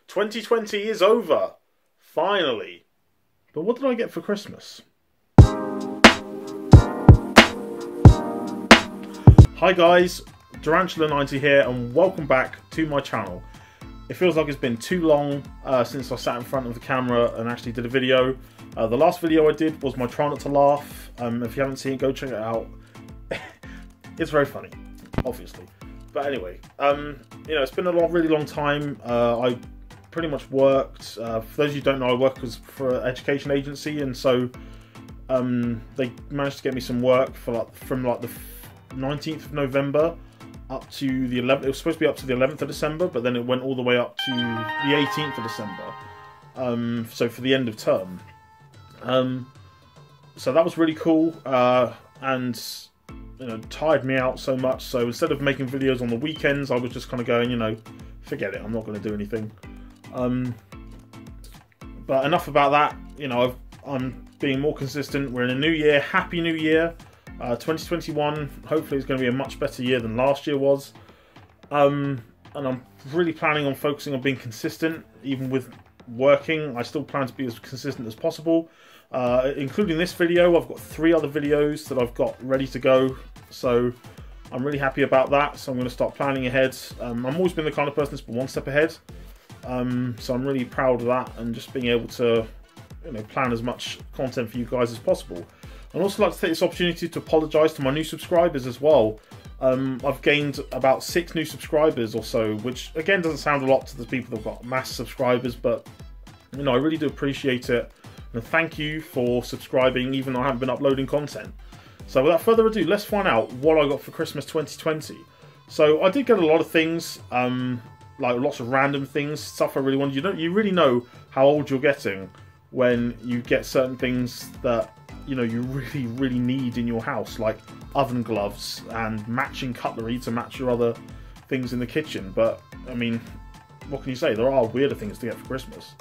2020 is over. Finally. But what did I get for Christmas? Hi guys, Durrantula90 here and welcome back to my channel. It feels like it's been too long since I sat in front of the camera and actually did a video. The last video I did was my Try Not to Laugh. If you haven't seen it, go check it out. It's very funny, obviously. But anyway, you know, it's been a really long time. I pretty much worked. For those of you who don't know, I work for an education agency, and so they managed to get me some work for from the 19th of November up to the 11th. It was supposed to be up to the 11th of December, but then it went all the way up to the 18th of December. So for the end of term. So that was really cool, and you know, tired me out so much. So instead of making videos on the weekends, I was just kind of going, you know, forget it. I'm not going to do anything. But enough about that. You know, I'm being more consistent. We're in a new year. Happy New Year. 2021, hopefully it's going to be a much better year than last year was. And I'm really planning on focusing on being consistent, even with working. I still plan to be as consistent as possible. Including this video, I've got 3 other videos that I've got ready to go. So I'm really happy about that. So I'm going to start planning ahead. I've always been the kind of person that's been one step ahead. So I'm really proud of that and just being able to, you know, plan as much content for you guys as possible. I'd also like to take this opportunity to apologise to my new subscribers as well. I've gained about 6 new subscribers or so, which again doesn't sound a lot to the people that've got mass subscribers, but you know, I really do appreciate it. And thank you for subscribing, even though I haven't been uploading content. So without further ado, let's find out what I got for Christmas 2020. So I did get a lot of things, like lots of random things, stuff I really wanted. You really know how old you're getting when you get certain things that, you know, you really need in your house, like oven gloves and matching cutlery to match your other things in the kitchen. But I mean, what can you say? There are weirder things to get for Christmas.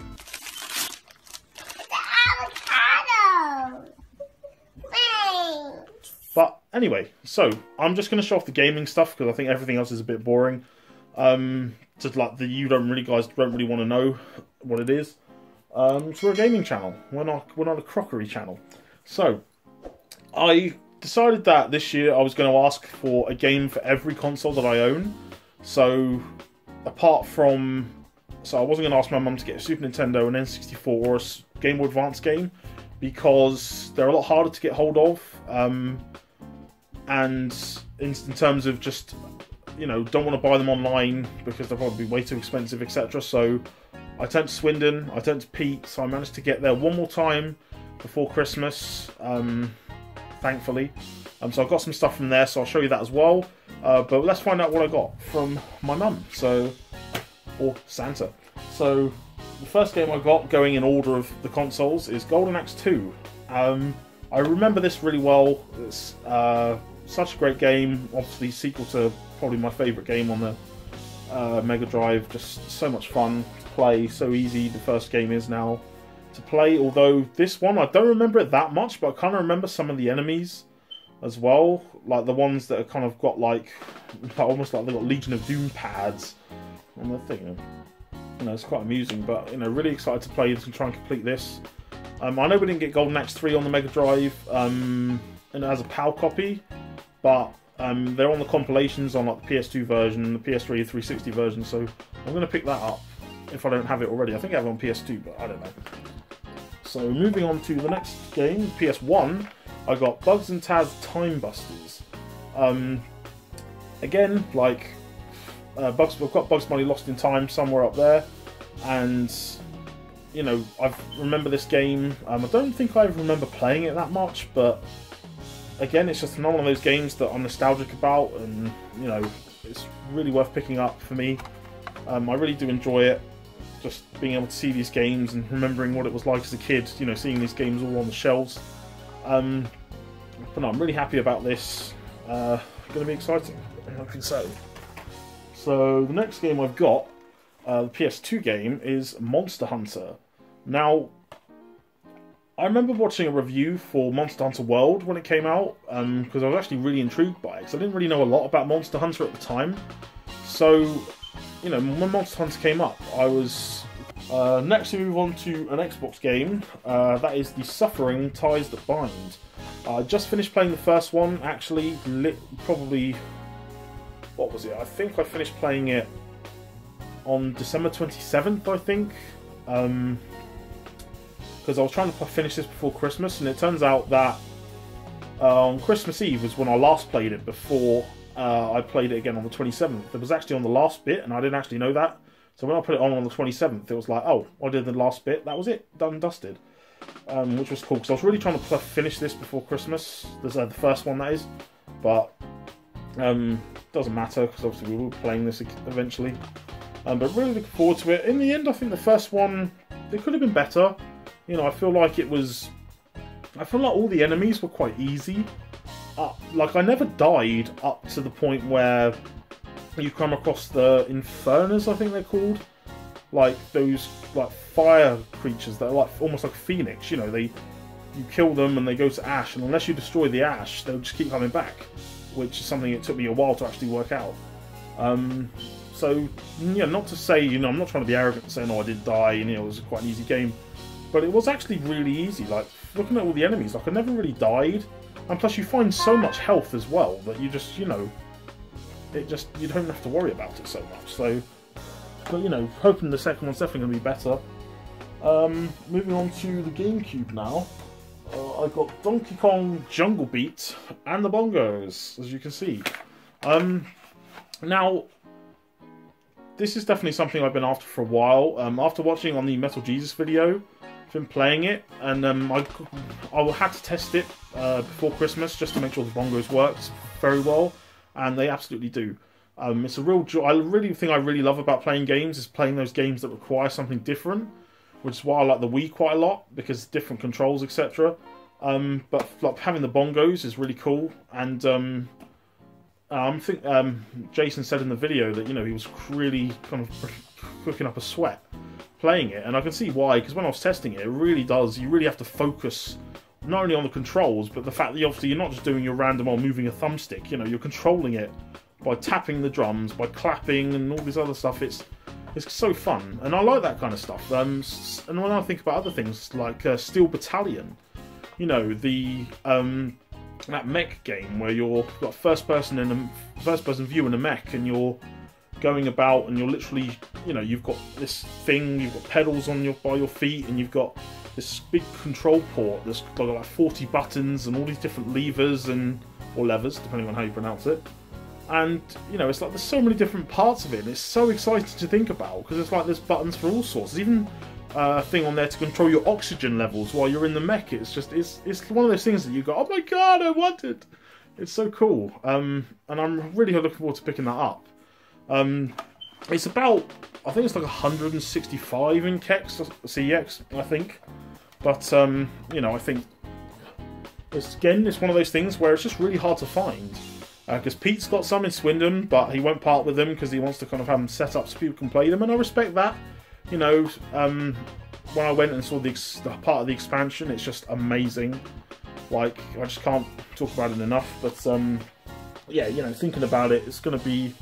But anyway, so I'm just going to show off the gaming stuff because I think everything else is a bit boring. Just like you guys don't really want to know what it is. So we're a gaming channel. We're not a crockery channel. So I decided that this year I was going to ask for a game for every console that I own. So apart from, I wasn't going to ask my mum to get a Super Nintendo, an N64, or a Game Boy Advance game because they're a lot harder to get hold of. And in terms of just, you know, don't want to buy them online because they'll probably be way too expensive, etc. So I turned to Swindon, I turned to Pete, so I managed to get there one more time before Christmas, thankfully. So I've got some stuff from there, so I'll show you that as well. But let's find out what I got from my mum, or Santa. So the first game I got, going in order of the consoles, is Golden Axe 2. I remember this really well. It's such a great game. Obviously, sequel to probably my favourite game on the Mega Drive. Just so much fun to play, so easy the first game is now to play. Although this one, I don't remember it that much, but I kind of remember some of the enemies as well. Like the ones that are kind of got like almost like they've got Legion of Doom pads on the thing. You know, it's quite amusing, but you know, really excited to play this and try and complete this. I know we didn't get Golden Axe 3 on the Mega Drive, and it has a PAL copy, but they're on the compilations on like the PS2 version, the PS3 and 360 version, so I'm going to pick that up if I don't have it already. I think I have it on PS2, but I don't know. So moving on to the next game, PS1, I got Bugs and Taz Time Busters. Again, like, I've got Bugs Bunny Lost in Time somewhere up there, and you know, I remember this game. I don't think I remember playing it that much, but again, it's just another one of those games that I'm nostalgic about, and you know, it's really worth picking up for me. I really do enjoy it, just being able to see these games and remembering what it was like as a kid. You know, seeing these games all on the shelves. But no, I'm really happy about this. Going to be exciting, I think so. So the next game I've got, the PS2 game, is Monster Hunter. Now, I remember watching a review for Monster Hunter World when it came out, because I was actually really intrigued by it, because I didn't really know a lot about Monster Hunter at the time. So, you know, when Monster Hunter came up, I was Next we move on to an Xbox game, that is The Suffering Ties That Bind. I just finished playing the first one, actually, probably, what was it? I think I finished playing it on December 27th, I think, because I was trying to finish this before Christmas, and it turns out that on Christmas Eve was when I last played it before I played it again on the 27th. It was actually on the last bit, and I didn't actually know that. So when I put it on the 27th, it was like, oh, I did the last bit, that was it, done and dusted. Which was cool, because I was really trying to finish this before Christmas. There's the first one, that is. But, doesn't matter, because obviously we will be playing this eventually. But really looking forward to it. In the end, I think the first one, it could have been better. You know, I feel like all the enemies were quite easy. Like, I never died up to the point where you come across the Infernos, I think they're called. Like, those, like, fire creatures that are like almost like a phoenix, you know, you kill them and they go to ash, and unless you destroy the ash, they'll just keep coming back, which is something it took me a while to actually work out. So, yeah, not to say, you know, I'm not trying to be arrogant and say, no, I did die, and, you know, it was quite an easy game, but it was actually really easy. Like, looking at all the enemies, like, I never really died, and plus you find so much health as well, that you just, you know, you don't have to worry about it so much, so, but, you know, hoping the second one's definitely going to be better. Moving on to the GameCube now. I've got Donkey Kong Jungle Beat and the bongos, as you can see. Now, this is definitely something I've been after for a while. After watching on the Metal Jesus video, I've been playing it, and I had to test it before Christmas just to make sure the bongos worked very well, and they absolutely do. It's a real joy. I really love about playing games is playing those games that require something different, which is why I like the Wii quite a lot, because different controls, etc. But like, having the bongos is really cool, and I think Jason said in the video that, you know, he was really kind of cooking up a sweat playing it, and I can see why, because when I was testing it, it really does, you really have to focus not only on the controls, but the fact that obviously you're not just doing your random or moving a thumbstick, you know, you're controlling it by tapping the drums, by clapping and all this other stuff. It's so fun, and I like that kind of stuff. And when I think about other things like Steel Battalion, you know, that mech game where you're got first person view in a mech, and you're going about, and you're literally, you know, you've got this thing, you've got pedals by your feet, and you've got this big control port that's got like 40 buttons and all these different levers or levers, depending on how you pronounce it. And, you know, it's like there's so many different parts of it, and it's so exciting to think about, because it's like there's buttons for all sorts. There's even a thing on there to control your oxygen levels while you're in the mech. It's one of those things that you go, oh my god, I want it! It's so cool. And I'm really looking forward to picking that up. It's about, I think it's like 165 in CX, I think. But, you know, I think, it's one of those things where it's just really hard to find. Because Pete's got some in Swindon, but he won't part with them because he wants to kind of have them set up so people can play them, and I respect that. You know, when I went and saw the part of the expansion, it's just amazing. Like, I just can't talk about it enough, but yeah, you know, thinking about it, it's going to be,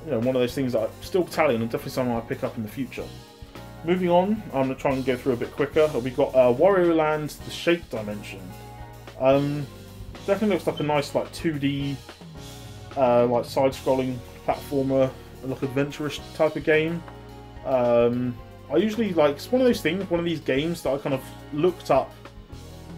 you know, one of those things that Steel Battalion, and definitely something I'll pick up in the future. Moving on, I'm going to try and go through a bit quicker. We've got Wario Land, The Shape Dimension. Definitely looks like a nice, like, 2D, like, side-scrolling platformer, like, adventurous type of game. I usually, like, it's one of those things, one of these games that I kind of looked up,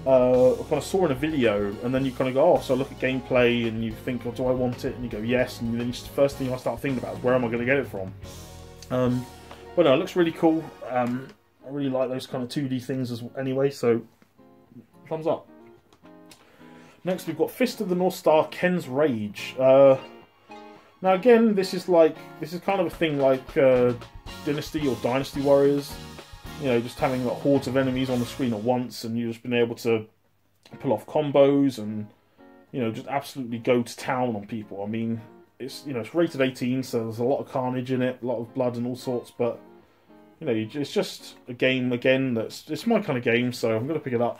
kind of saw in a video, and then you kind of go, oh, so I look at gameplay, and you think, oh, do I want it? And you go, yes, and then the first thing I start thinking about is, where am I going to get it from? But no, it looks really cool. I really like those kind of 2D things anyway, so thumbs up. Next, we've got Fist of the North Star, Ken's Rage. Now, again, this is kind of a thing like Dynasty or Dynasty Warriors. You know, just having like, hordes of enemies on the screen at once, and you've just been able to pull off combos and, you know, just absolutely go to town on people. I mean, it's, you know, it's rated 18, so there's a lot of carnage in it, a lot of blood and all sorts. But, you know, it's just a game again it's my kind of game, so I'm going to pick it up.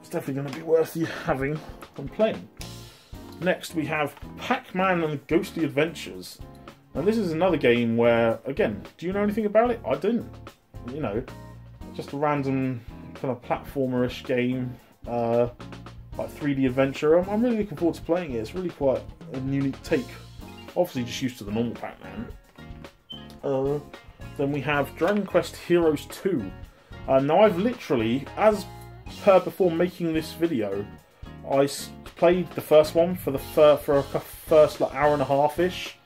It's definitely going to be worth you having and playing. Next, we have Pac-Man and the Ghostly Adventures. And this is another game where, again, do you know anything about it? I didn't. you know, just a random kind of platformer-ish game, like 3D adventure. I'm really looking forward to playing it. It's really quite a unique take. Obviously, just used to the normal Pac-Man. Then we have Dragon Quest Heroes 2. Now, I've literally, as per before making this video, I played the first one for a first like hour and a half-ish,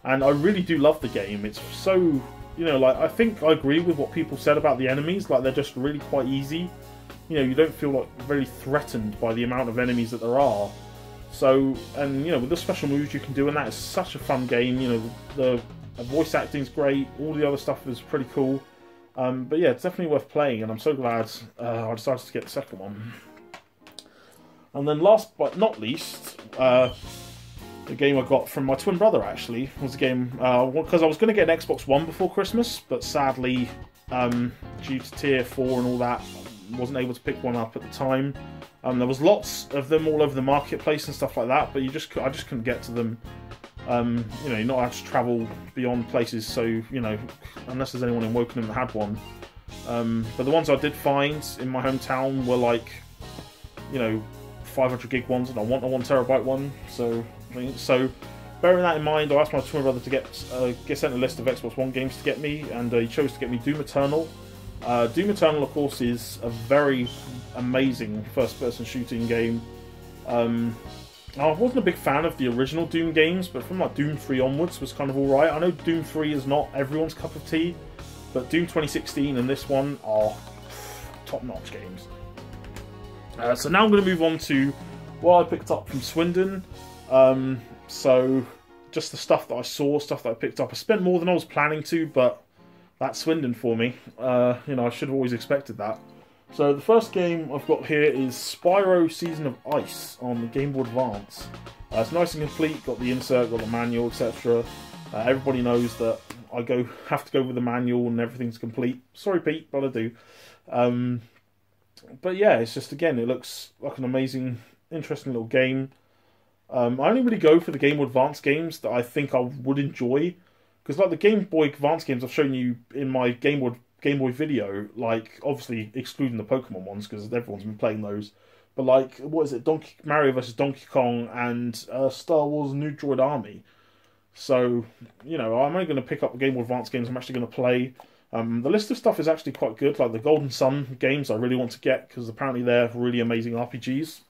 and I really do love the game. It's so, you know, like, I think I agree with what people said about the enemies. Like, they're just really quite easy. You know, you don't feel like very threatened by the amount of enemies that there are. So, and you know, with the special moves you can do, and that is such a fun game. You know, the voice acting's great. All the other stuff is pretty cool. But yeah, it's definitely worth playing, and I'm so glad I decided to get the second one. And then last but not least, the game I got from my twin brother, actually, was a game, because I was going to get an Xbox One before Christmas, but sadly, due to Tier 4 and all that, I wasn't able to pick one up at the time. There was lots of them all over the marketplace and stuff like that, but I just couldn't get to them. You know, you're not allowed to travel beyond places, so, you know, unless there's anyone in Wokingham that had one. But the ones I did find in my hometown were like, you know, 500 gig ones, and I want a 1 terabyte one. So bearing that in mind, I asked my twin brother to get sent a list of Xbox One games to get me, and he chose to get me Doom Eternal. Doom Eternal, of course, is a very amazing first-person shooting game. I wasn't a big fan of the original Doom games, but from like Doom 3 onwards was kind of alright. I know Doom 3 is not everyone's cup of tea, but Doom 2016 and this one are top-notch games. So now I'm going to move on to what I picked up from Swindon. So just the stuff that I saw, stuff that I picked up. I spent more than I was planning to, but that's Swindon for me. You know, I should have always expected that. So the first game I've got here is Spyro Season of Ice on the Game Boy Advance. It's nice and complete, got the insert, got the manual, etc. Everybody knows that I have to go with the manual and everything's complete. Sorry Pete, but I do. But yeah, it's just, again, it looks like an amazing, interesting little game. I only really go for the Game Boy Advance games that I think I would enjoy. Because like the Game Boy Advance games I've shown you in my Game Boy video, like, obviously excluding the Pokemon ones, because everyone's been playing those. But like, what is it? Mario vs. Donkey Kong and Star Wars New Droid Army. So, you know, I'm only going to pick up the Game Boy Advance games I'm actually going to play. The list of stuff is actually quite good. Like the Golden Sun games I really want to get, because apparently they're really amazing RPGs.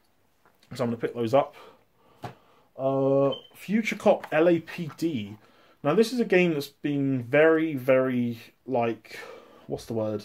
So I'm going to pick those up. Future Cop LAPD. Now this is a game that's been very, very, like, what's the word?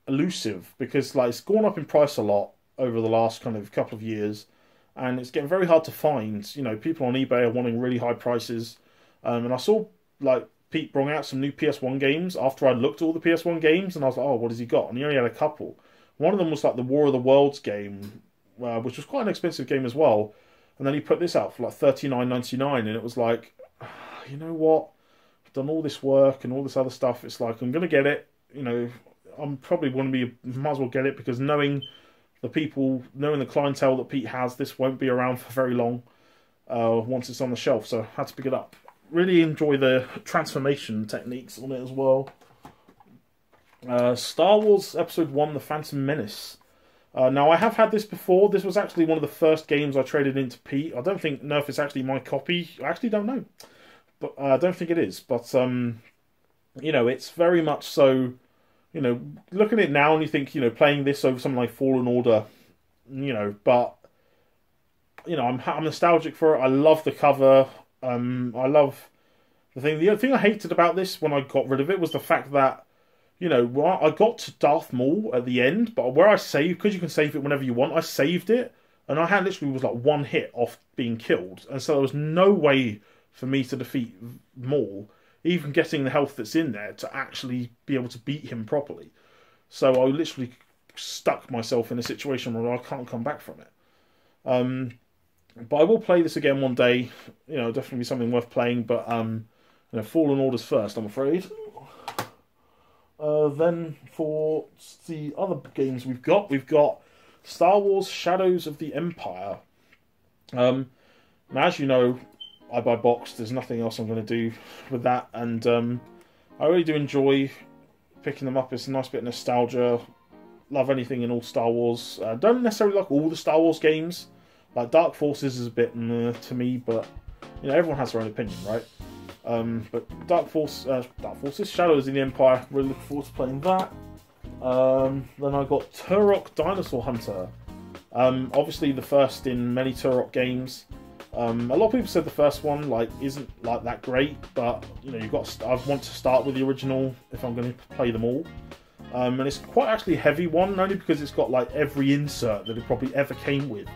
Elusive, because like it's gone up in price a lot over the last kind of couple of years, and it's getting very hard to find. You know, people on eBay are wanting really high prices, and I saw like Pete brought out some new PS1 games after I'd looked at all the PS1 games, and I was like, oh, what has he got? And he only had a couple. One of them was like the War of the Worlds game, which was quite an expensive game as well, and then he put this out for like $39.99, and it was like, you know what? I've done all this work and all this other stuff. It's like, I'm going to get it. You know, I'm probably going to might as well get it, because knowing the people, knowing the clientele that Pete has, this won't be around for very long once it's on the shelf. So I had to pick it up. Really enjoy the transformation techniques on it as well. Star Wars Episode 1, The Phantom Menace. Now, I have had this before. This was actually one of the first games I traded into Pete. I don't know if it's actually my copy. I actually don't know. But I don't think it is. But, you know, it's very much so, you know, look at it now and you think, you know, playing this over something like Fallen Order, you know, but, you know, I'm nostalgic for it. I love the cover. I love the thing. The other thing I hated about this when I got rid of it was the fact that, you know, I got to Darth Maul at the end, but where I saved, because you can save it whenever you want, I saved it, and I had literally was like one hit off being killed, and so there was no way for me to defeat Maul, even getting the health that's in there, to actually be able to beat him properly. So I literally stuck myself in a situation where I can't come back from it. But I will play this again one day. You know, definitely be something worth playing, but you know, Fallen Order's first, I'm afraid. Then for the other games we've got Star Wars Shadows of the Empire. Now, as you know, I buy boxed. There's nothing else I'm going to do with that, and I really do enjoy picking them up. It's a nice bit of nostalgia. Love anything in all Star Wars. Don't necessarily like all the Star Wars games. Like Dark Forces is a bit meh to me, but you know, everyone has their own opinion, right? But Dark Forces, Shadows in the Empire. Really looking forward to playing that. Then I got Turok Dinosaur Hunter. Obviously the first in many Turok games. A lot of people said the first one isn't like that great, but you know, I want to start with the original if I'm going to play them all. And it's quite actually a heavy one, only because it's got like every insert that it probably ever came with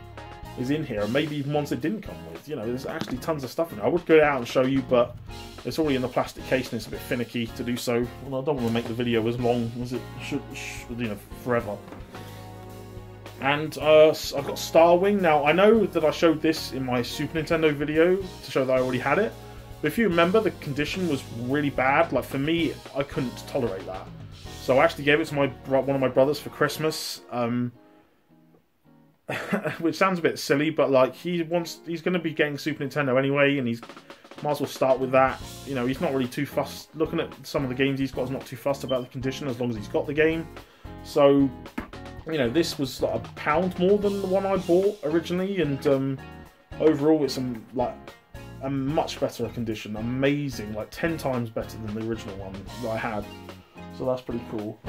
is in here, and maybe even ones it didn't come with. You know, there's actually tons of stuff in there. I would go out and show you, but it's already in the plastic case and it's a bit finicky to do so. Well, I don't want to make the video as long as it should, you know, forever. And I've got Starwing. Now, I know that I showed this in my Super Nintendo video to show that I already had it. But if you remember, the condition was really bad. Like, for me, I couldn't tolerate that. So I actually gave it to one of my brothers for Christmas. Which sounds a bit silly, but like, he's going to be getting Super Nintendo anyway, and might as well start with that. You know, he's not really too fussed. Looking at some of the games he's got, he's not too fussed about the condition as long as he's got the game. So, you know, this was like £1 more than the one I bought originally, and overall it's a much better condition. Amazing, like 10 times better than the original one that I had. So that's pretty cool.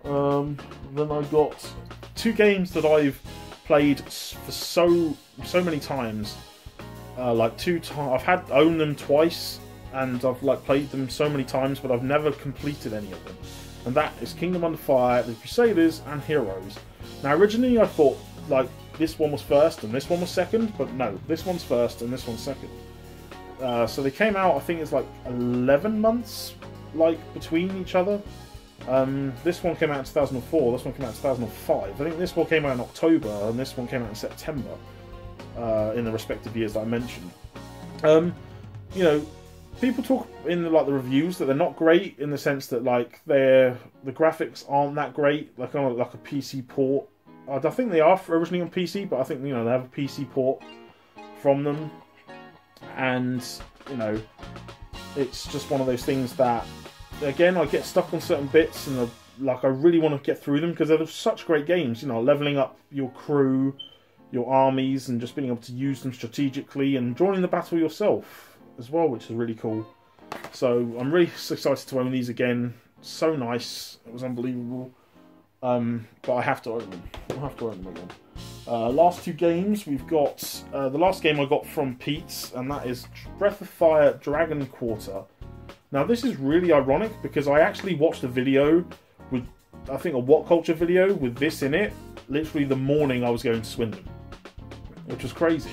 Then I got 2 games that I've played for so many times. I've owned them twice, and I've like played them so many times, but I've never completed any of them. And that is Kingdom Under Fire, The Crusaders, and Heroes. Now, originally I thought like this one was first and this one was second, but no, this one's first and this one's second. So they came out, I think it's like 11 months like between each other. This one came out in 2004, this one came out in 2005. I think this one came out in October and this one came out in September, in the respective years that I mentioned. You know, people talk in the reviews that they're not great in the sense that like the graphics aren't that great, like on like a PC port. I think they are originally on PC, but I think, you know, they have a PC port from them, and you know, it's just one of those things that, again, I get stuck on certain bits, and I really want to get through them because they're such great games. You know, leveling up your crew, your armies, and just being able to use them strategically and joining the battle yourself as well, which is really cool. So I'm really excited to own these again. So nice, it was unbelievable. But I have to own them. I'll have to own them again. Last 2 games, we've got the last game I got from Pete's, and that is Breath of Fire Dragon Quarter. Now this is really ironic because I actually watched a video with, I think, a What Culture video with this in it, literally the morning I was going to Swindon, which was crazy.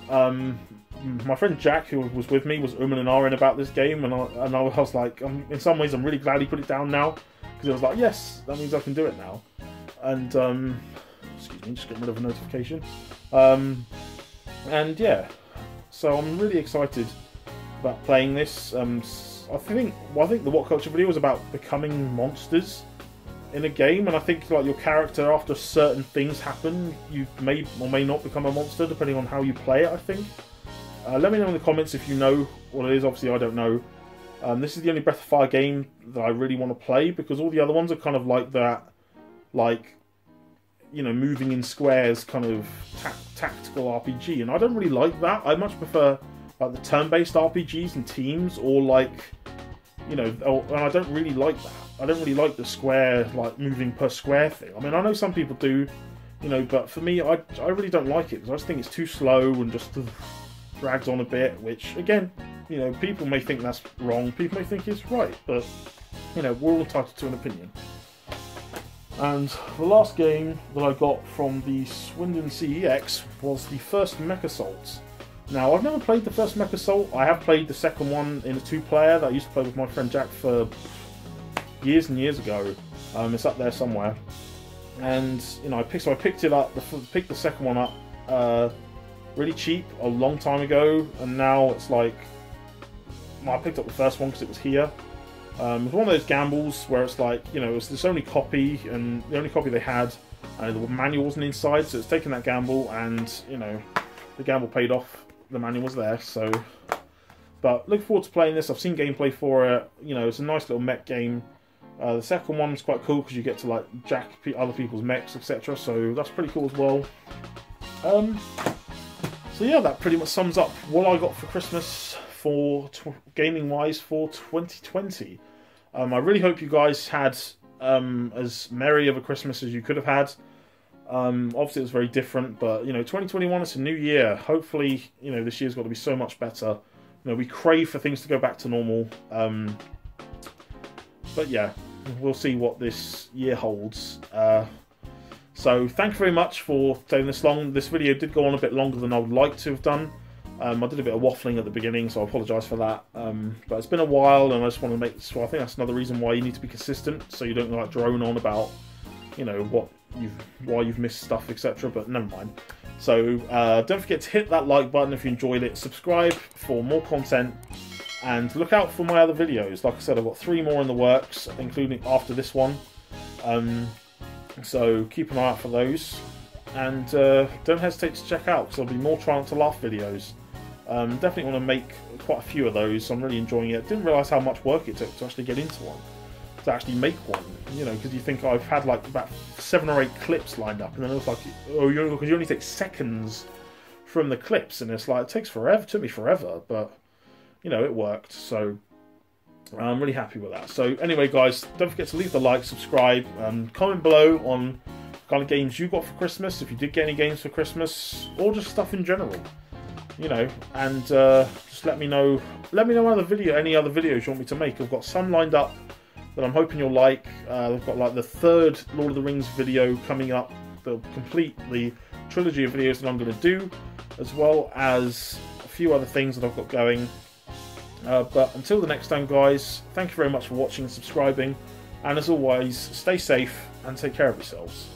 My friend Jack, who was with me, was and ahhing about this game, and I was like, in some ways I'm really glad he put it down now, because I was like, yes, that means I can do it now. And excuse me, just getting rid of a notification. And yeah, so I'm really excited about playing this. I think the What Culture video was about becoming monsters in a game, and I think like your character, after certain things happen, you may or may not become a monster depending on how you play it, I think. Let me know in the comments if you know what it is. Obviously I don't know. This is the only Breath of Fire game that I really want to play, because all the other ones are kind of like that, like, you know, moving in squares kind of tactical RPG, and I don't really like that. I much prefer like the turn-based RPGs and teams, or like, you know, and I don't really like that. I don't really like the square, like moving per square thing. I mean, I know some people do, you know, but for me, I really don't like it, because I just think it's too slow and just drags on a bit, which, again, you know, people may think that's wrong, people may think it's right, but, you know, we're all entitled to an opinion. And the last game that I got from the Swindon CEX was the first Mech Assault. Now, I've never played the first Mech Assault. I have played the second one in a 2-player that I used to play with my friend Jack for years and years ago. It's up there somewhere. And, you know, I picked it up, picked the second one up really cheap a long time ago, and now it's like, well, I picked up the first one because it was here. It was one of those gambles where it's like, you know, it's this only copy, and the only copy they had, and the manual wasn't inside, so it's taking that gamble, and, you know, the gamble paid off. The manual was there, so. But look forward to playing this. I've seen gameplay for it. You know, it's a nice little mech game. The second one is quite cool because you get to like jack other people's mechs, etc. So that's pretty cool as well. So yeah, that pretty much sums up what I got for Christmas for gaming wise for 2020. I really hope you guys had as merry of a Christmas as you could have had. Obviously it was very different, but you know, 2021 is a new year. Hopefully, you know, this year's got to be so much better. You know, we crave for things to go back to normal. But yeah, we'll see what this year holds. So thank you very much for staying this long. This video did go on a bit longer than I would like to have done. I did a bit of waffling at the beginning, so I apologise for that. But it's been a while, and I just want to make. So I think that's another reason why you need to be consistent, so you don't like drone on about, you know, why you've missed stuff, etc. But never mind. So don't forget to hit that like button if you enjoyed it. Subscribe for more content, and look out for my other videos. Like I said, I've got 3 more in the works, including after this one. So keep an eye out for those, and don't hesitate to check out, because there'll be more Trying Not to Laugh videos. Definitely want to make quite a few of those. I'm really enjoying it. Didn't realise how much work it took to actually get into one, to actually make one. You know, because you think I've had like about 7 or 8 clips lined up, and then it was like, oh, because you only take seconds from the clips, and it's like, it takes forever. It took me forever, but you know, it worked. So I'm really happy with that. So anyway, guys, don't forget to leave the like, subscribe, comment below on kind of games you got for Christmas, if you did get any games for Christmas, or just stuff in general, you know. And just let me know any other videos you want me to make. I've got some lined up that I'm hoping you'll like. I've got like the 3rd Lord of the Rings video coming up. They'll complete the trilogy of videos that I'm going to do, as well as a few other things that I've got going. But until the next time, guys, thank you very much for watching and subscribing, and as always, stay safe and take care of yourselves.